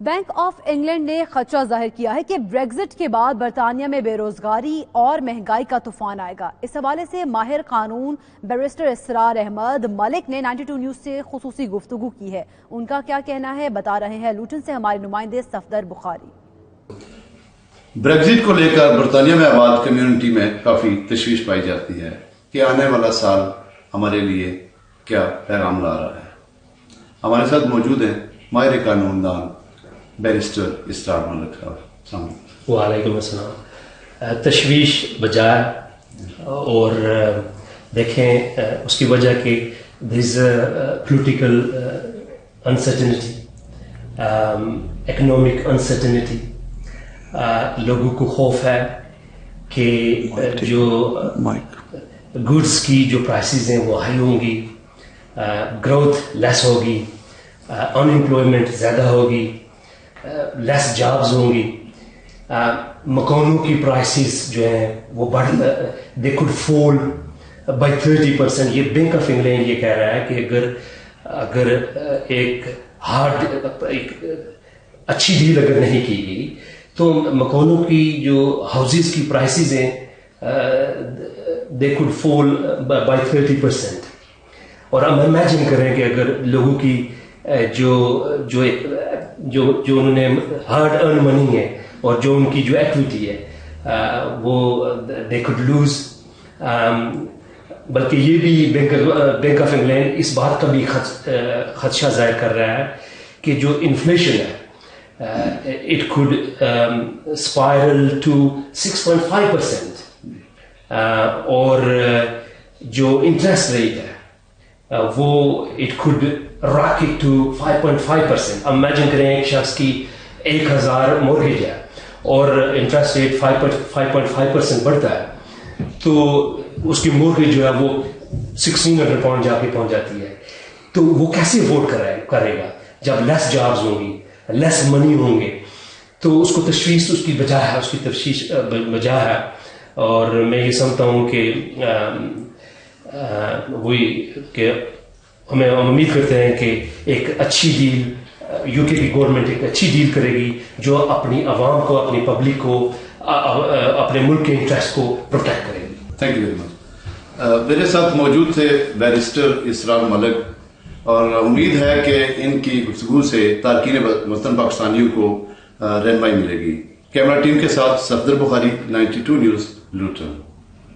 Bank of England نے خدشہ ظاہر کیا ہے کہ بریگزٹ کے بعد برطانیہ میں بے روزگاری اور مہنگائی کا طوفان آئے گا۔ اس حوالے سے ماہر قانون بیرسٹر اسرار احمد ملک نے 92 نیوز سے خصوصی گفتگو کی ہے۔ ان کا کیا کہنا ہے بتا رہے ہیں لوٹن سے ہمارے نمائندے صفدر بخاری۔ بریگزٹ کو لے کر برطانیہ میں آباد کمیونٹی میں کافی تشویش پائی جاتی ہے کہ آنے والا سال ہمارے لیے کیا پیغام لا رہا ہے۔ ہمارے ساتھ موجود ہیں ماہر قانون دان بیرسٹر اسرار ملک صاحب۔ وعلیکم السلام۔ تشویش بجائے اور دیکھیں اس کی وجہ کہ there is political uncertainty, economic uncertainty, لوگوں کو خوف ہے کہ جو گڈس کی جو پرائسز ہیں وہ ہائی ہوں گی، گروتھ لیس ہوگی، ان امپلائمنٹ زیادہ ہوگی، لیس جابز ہوں گی، مکانوں کی پرائسز جو ہیں وہ دے کوڈ فول بائی 30%۔ یہ بینک آف انگلینڈ یہ کہہ رہا ہے کہ اگر ایک اچھی ڈیل اگر نہیں کی گئی تو مکانوں کی جو ہاؤسز کی پرائسز ہیں دے کوڈ فول بائی 30%۔ اور ہم امیجن کریں کہ اگر لوگوں کی جو انہوں نے ہارڈ ارن منی ہے اور جو ان کی جو ایکویٹی ہے وہ دے کوڈ لوز۔ بلکہ یہ بھی بینک آف انگلینڈ اس بات کا بھی خدشہ ظاہر کر رہا ہے کہ جو انفلیشن ہے اٹ کوڈ اسپائرل ٹو 6.5%، اور جو انٹرسٹ ریٹ ہے وہ it could rocket to 5.5%۔ Imagine کریں ایک شخص کی 1000 مورگیج ہے اور انٹرسٹ ریٹ 5.5% بڑھتا ہے تو اس کی مورگیج جو ہے وہ 1600 پاؤنڈ جا کے پہنچ جاتی ہے۔ تو وہ کیسے افورڈ کرے گا جب لیس جابز ہوں گی، لیس منی ہوں گے؟ تو اس کو تشویش اس کی بجا ہے، اس کی تشویش بجا ہے۔ اور میں یہ سمجھتا ہوں کہ وہی کہ ہم امید کرتے ہیں کہ ایک اچھی ڈیل یو کے کی گورنمنٹ ایک اچھی ڈیل کرے گی جو اپنی عوام کو، اپنی پبلک کو، اپنے ملک کے انٹرسٹ کو پروٹیکٹ کرے گی۔ Thank you very much. میرے ساتھ موجود تھے بیرسٹر اسرار ملک، اور امید ہے کہ ان کی گفتگو سے تارکین وطن پاکستانیوں کو رہنمائی ملے گی۔ کیمرہ ٹیم کے ساتھ صفدر بخاری، 92 نیوز، لوٹن۔